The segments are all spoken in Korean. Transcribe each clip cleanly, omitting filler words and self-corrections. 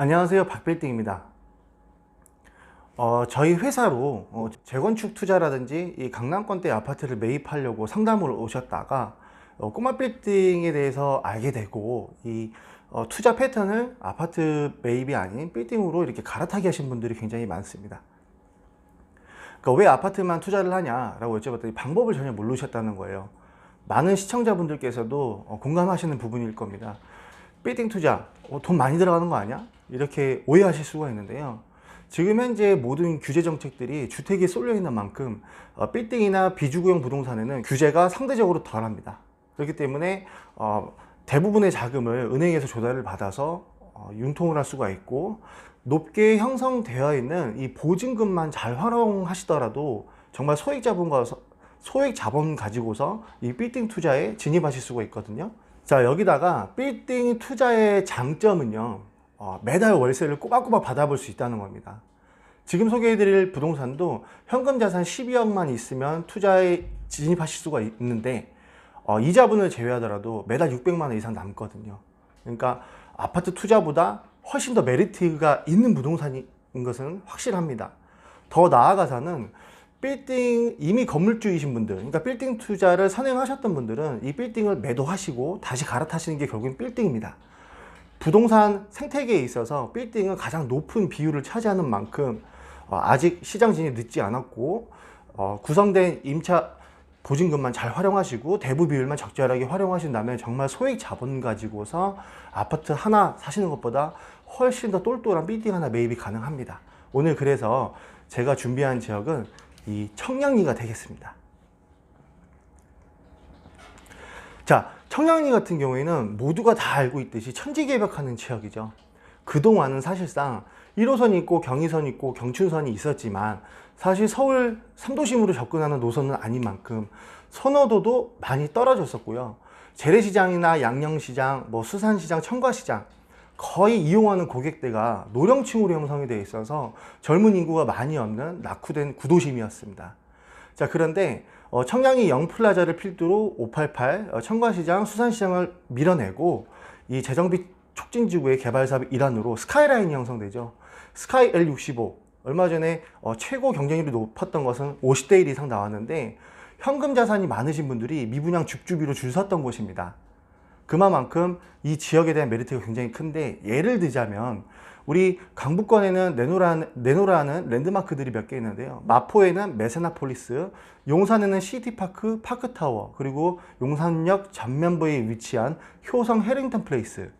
안녕하세요, 박빌딩입니다. 저희 회사로 재건축 투자라든지 이 강남권대 아파트를 매입하려고 상담을 오셨다가 꼬마 빌딩에 대해서 알게 되고 이 투자 패턴을 아파트 매입이 아닌 빌딩으로 이렇게 갈아타게 하신 분들이 굉장히 많습니다. 그러니까 왜 아파트만 투자를 하냐라고 여쭤봤더니 방법을 전혀 모르셨다는 거예요. 많은 시청자분들께서도 공감하시는 부분일 겁니다. 빌딩 투자, 돈 많이 들어가는 거 아니야? 이렇게 오해하실 수가 있는데요. 지금 현재 모든 규제 정책들이 주택에 쏠려 있는 만큼 빌딩이나 비주거용 부동산에는 규제가 상대적으로 덜합니다. 그렇기 때문에 대부분의 자금을 은행에서 조달을 받아서 융통을 할 수가 있고, 높게 형성되어 있는 이 보증금만 잘 활용하시더라도 정말 소액 자본 가지고서 이 빌딩 투자에 진입하실 수가 있거든요. 자, 여기다가 빌딩 투자의 장점은요, 매달 월세를 꼬박꼬박 받아볼 수 있다는 겁니다. 지금 소개해드릴 부동산도 현금 자산 12억만 있으면 투자에 진입하실 수가 있는데, 이자분을 제외하더라도 매달 600만 원 이상 남거든요. 그러니까 아파트 투자보다 훨씬 더 메리트가 있는 부동산인 것은 확실합니다. 더 나아가서는 빌딩 이미 건물주이신 분들, 그러니까 빌딩 투자를 선행하셨던 분들은 이 빌딩을 매도하시고 다시 갈아타시는 게 결국엔 빌딩입니다. 부동산 생태계에 있어서 빌딩은 가장 높은 비율을 차지하는 만큼 아직 시장 진입 늦지 않았고, 구성된 임차 보증금만 잘 활용하시고 대부 비율만 적절하게 활용하신다면 정말 소액 자본 가지고서 아파트 하나 사시는 것보다 훨씬 더 똘똘한 빌딩 하나 매입이 가능합니다. 오늘 그래서 제가 준비한 지역은 이 청량리가 되겠습니다. 자, 청량리 같은 경우에는 모두가 다 알고 있듯이 천지개벽하는 지역이죠. 그동안은 사실상 1호선이 있고 경의선이 있고 경춘선이 있었지만 사실 서울 3도심으로 접근하는 노선은 아닌 만큼 선호도도 많이 떨어졌었고요. 재래시장이나 양령시장, 수산시장, 청과시장 거의 이용하는 고객대가 노령층으로 형성이 되어 있어서 젊은 인구가 많이 없는 낙후된 구도심이었습니다. 자, 그런데 청량리 영플라자를 필두로 588 청과시장, 수산시장을 밀어내고 이 재정비 촉진지구의 개발 사업의 일환으로 스카이라인이 형성되죠. 스카이 L65, 얼마 전에 최고 경쟁률이 높았던 것은 50대 1 이상 나왔는데 현금 자산이 많으신 분들이 미분양 줍줍이로 줄 섰던 곳입니다. 그만큼 이 지역에 대한 메리트가 굉장히 큰데, 예를 들자면 우리 강북권에는 네노라는 랜드마크들이 몇 개 있는데요. 마포에는 메세나폴리스, 용산에는 시티파크, 파크타워, 그리고 용산역 전면부에 위치한 효성 해링턴 플레이스,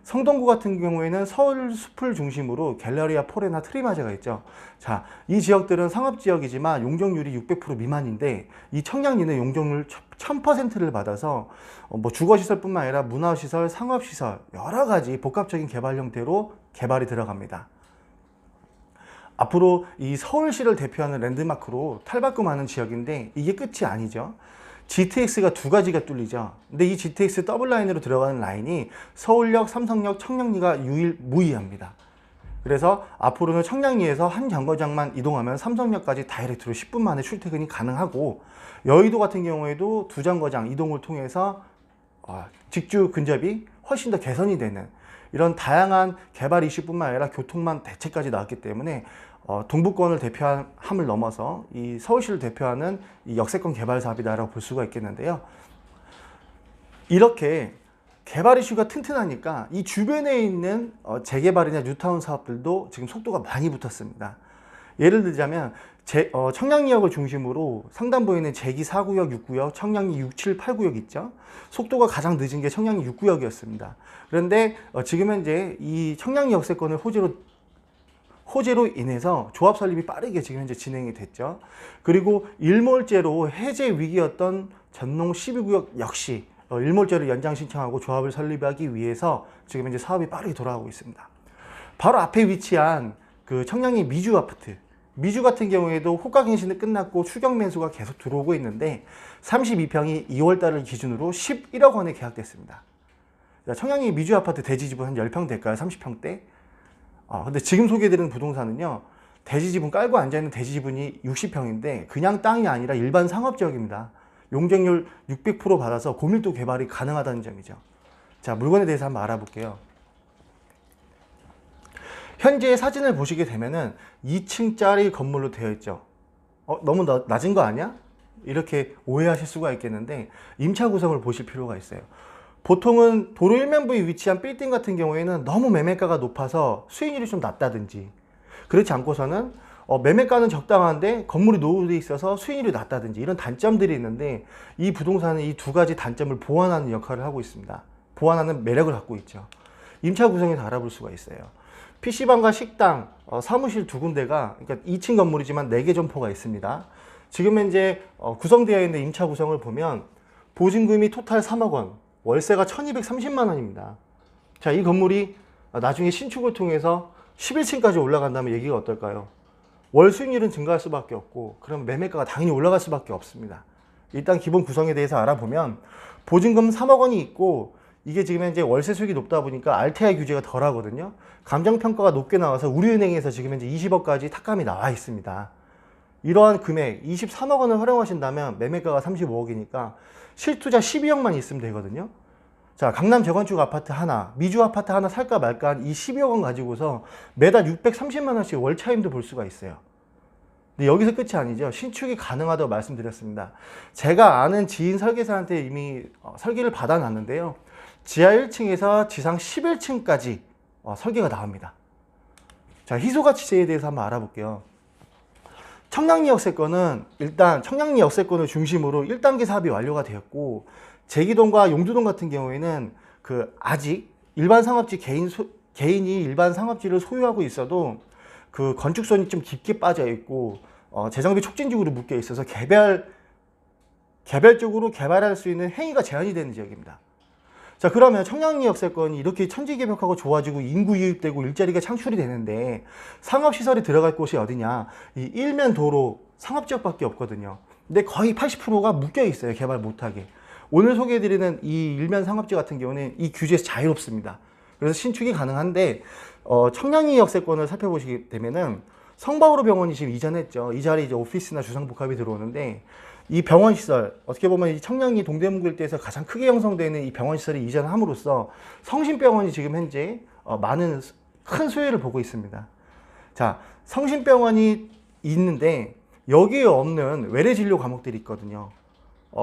성동구 같은 경우에는 서울 숲을 중심으로 갤러리아 포레나 트리마제가 있죠. 자, 이 지역들은 상업지역이지만 용적률이 600% 미만인데 이 청량리는 용적률 1000%를 받아서 주거시설뿐만 아니라 문화시설, 상업시설 여러 가지 복합적인 개발 형태로 개발이 들어갑니다. 앞으로 이 서울시를 대표하는 랜드마크로 탈바꿈하는 지역인데 이게 끝이 아니죠. GTX가 두 가지가 뚫리죠. 근데 이 GTX 더블라인으로 들어가는 라인이 서울역, 삼성역, 청량리가 유일무이합니다. 그래서 앞으로는 청량리에서 한 정거장만 이동하면 삼성역까지 다이렉트로 10분 만에 출퇴근이 가능하고, 여의도 같은 경우에도 두 정거장 이동을 통해서 직주 근접이 훨씬 더 개선이 되는 이런 다양한 개발 이슈뿐만 아니라 교통망 대책까지 나왔기 때문에 동부권을 대표함을 넘어서 이 서울시를 대표하는 이 역세권 개발 사업이다라고 볼 수가 있겠는데요. 이렇게 개발 이슈가 튼튼하니까 이 주변에 있는 재개발이나 뉴타운 사업들도 지금 속도가 많이 붙었습니다. 예를 들자면 청량리역을 중심으로 상단부에 있는 제기 4구역, 6구역, 청량리 6, 7, 8구역 있죠. 속도가 가장 늦은 게 청량리 6구역이었습니다. 그런데 지금 현재 이 청량리 역세권을 호재로 인해서 조합 설립이 빠르게 지금 현재 진행이 됐죠. 그리고 일몰제로 해제 위기였던 전농 12구역 역시 일몰제를 연장 신청하고 조합을 설립하기 위해서 지금 현재 사업이 빠르게 돌아가고 있습니다. 바로 앞에 위치한 그 청량리 미주 아파트, 미주 같은 경우에도 호가 갱신이 끝났고 추경 매수가 계속 들어오고 있는데 32평이 2월달을 기준으로 11억 원에 계약됐습니다. 청량리 미주 아파트 대지집은 한 10평 될까요? 30평대? 근데 지금 소개해드리는 부동산은요, 대지지분 깔고 앉아있는 대지지분이 60평인데 그냥 땅이 아니라 일반 상업지역입니다. 용적률 600% 받아서 고밀도 개발이 가능하다는 점이죠. 자, 물건에 대해서 한번 알아볼게요. 현재 사진을 보시게 되면은 2층짜리 건물로 되어 있죠. 너무 낮은 거 아니야? 이렇게 오해하실 수가 있겠는데 임차 구성을 보실 필요가 있어요. 보통은 도로 일면부에 위치한 빌딩 같은 경우에는 너무 매매가가 높아서 수익률이 좀 낮다든지, 그렇지 않고서는 매매가는 적당한데 건물이 노후돼 있어서 수익률이 낮다든지, 이런 단점들이 있는데 이 부동산은 이 두 가지 단점을 보완하는 역할을 하고 있습니다. 보완하는 매력을 갖고 있죠. 임차 구성에서 알아볼 수가 있어요. PC방과 식당, 사무실 두 군데가, 그러니까 2층 건물이지만 4개 점포가 있습니다. 지금 현재 구성되어 있는 임차 구성을 보면 보증금이 토탈 3억 원, 월세가 1230만 원입니다. 자, 이 건물이 나중에 신축을 통해서 11층까지 올라간다면 얘기가 어떨까요? 월 수익률은 증가할 수밖에 없고, 그럼 매매가가 당연히 올라갈 수밖에 없습니다. 일단 기본 구성에 대해서 알아보면 보증금 3억 원이 있고, 이게 지금 현재 월세 수익이 높다 보니까 RTI 규제가 덜 하거든요. 감정평가가 높게 나와서 우리은행에서 지금 현재 20억까지 탁감이 나와 있습니다. 이러한 금액 23억 원을 활용하신다면 매매가가 35억이니까 실투자 12억만 있으면 되거든요. 자, 강남 재건축 아파트 하나, 미주 아파트 하나 살까 말까 한 이 12억 원 가지고서 매달 630만 원씩 월 차임도 볼 수가 있어요. 근데 여기서 끝이 아니죠. 신축이 가능하다고 말씀드렸습니다. 제가 아는 지인 설계사한테 이미 설계를 받아놨는데요. 지하 1층에서 지상 11층까지 설계가 나옵니다. 자, 희소가치제에 대해서 한번 알아볼게요. 청량리 역세권은 일단 청량리 역세권을 중심으로 1단계 사업이 완료가 되었고, 제기동과 용두동 같은 경우에는 아직 일반 상업지 개인이 일반 상업지를 소유하고 있어도 그 건축선이 좀 깊게 빠져 있고 재정비 촉진지구로 묶여 있어서 개별적으로 개발할 수 있는 행위가 제한이 되는 지역입니다. 자, 그러면 청량리 역세권이 이렇게 천지개벽하고 좋아지고 인구 유입되고 일자리가 창출이 되는데 상업시설이 들어갈 곳이 어디냐? 이 일면 도로 상업지역밖에 없거든요. 근데 거의 80%가 묶여 있어요. 개발 못하게. 오늘 소개해드리는 이 일면 상업지 같은 경우는 이 규제에서 자유롭습니다. 그래서 신축이 가능한데 청량리 역세권을 살펴보시게 되면은 성바오로 병원이 지금 이전했죠. 이 자리에 이제 오피스나 주상복합이 들어오는데, 이 병원 시설, 어떻게 보면 이 청량리 동대문구 일대에서 가장 크게 형성되는 이 병원 시설이 이전함으로써 성심병원이 지금 현재 많은 큰 수혜를 보고 있습니다. 자, 성심병원이 있는데 여기에 없는 외래 진료 과목들이 있거든요.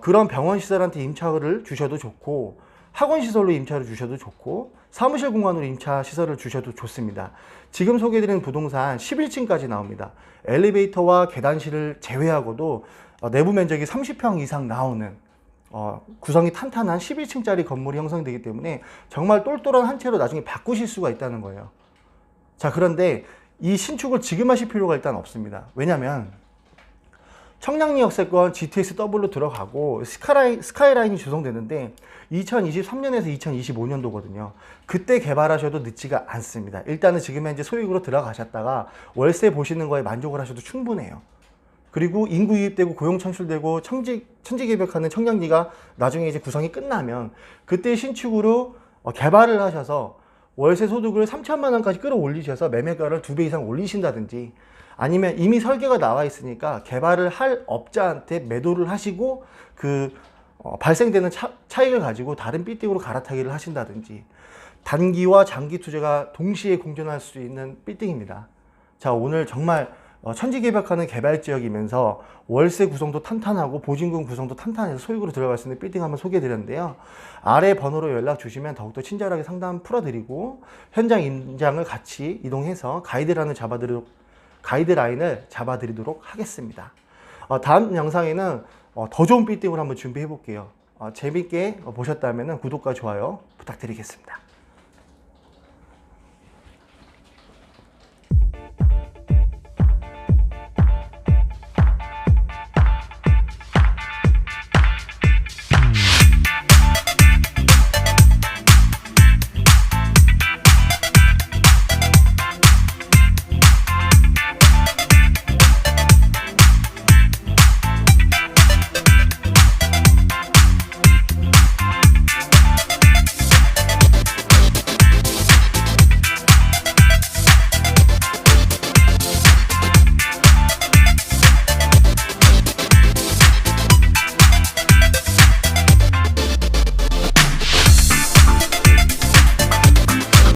그런 병원 시설한테 임차를 주셔도 좋고, 학원 시설로 임차를 주셔도 좋고, 사무실 공간으로 임차 시설을 주셔도 좋습니다. 지금 소개해드리는 부동산 11층까지 나옵니다. 엘리베이터와 계단실을 제외하고도 내부 면적이 30평 이상 나오는 구성이 탄탄한 11층짜리 건물이 형성되기 때문에 정말 똘똘한 한 채로 나중에 바꾸실 수가 있다는 거예요. 자, 그런데 이 신축을 지금 하실 필요가 일단 없습니다. 왜냐면 청량리 역세권 GTX-W로 들어가고 스카이라인이 조성되는데 2023년에서 2025년도거든요. 그때 개발하셔도 늦지가 않습니다. 일단은 지금 현재 소유으로 들어가셨다가 월세 보시는 거에 만족을 하셔도 충분해요. 그리고 인구 유입되고 고용 창출되고 천지개벽하는 청량리가 나중에 이제 구성이 끝나면 그때 신축으로 개발을 하셔서 월세 소득을 3천만 원까지 끌어올리셔서 매매가를 2배 이상 올리신다든지, 아니면 이미 설계가 나와 있으니까 개발을 할 업자한테 매도를 하시고 발생되는 차익을 가지고 다른 빌딩으로 갈아타기를 하신다든지, 단기와 장기 투자가 동시에 공존할 수 있는 빌딩입니다. 자, 오늘 정말 천지개벽하는 개발지역이면서 월세 구성도 탄탄하고 보증금 구성도 탄탄해서 소유로 들어갈 수 있는 빌딩 한번 소개해드렸는데요. 아래 번호로 연락 주시면 더욱더 친절하게 상담 풀어드리고 현장 임장을 같이 이동해서 가이드라인을 잡아드리도록 하겠습니다. 다음 영상에는 더 좋은 빌딩을 한번 준비해 볼게요. 재밌게 보셨다면 구독과 좋아요 부탁드리겠습니다.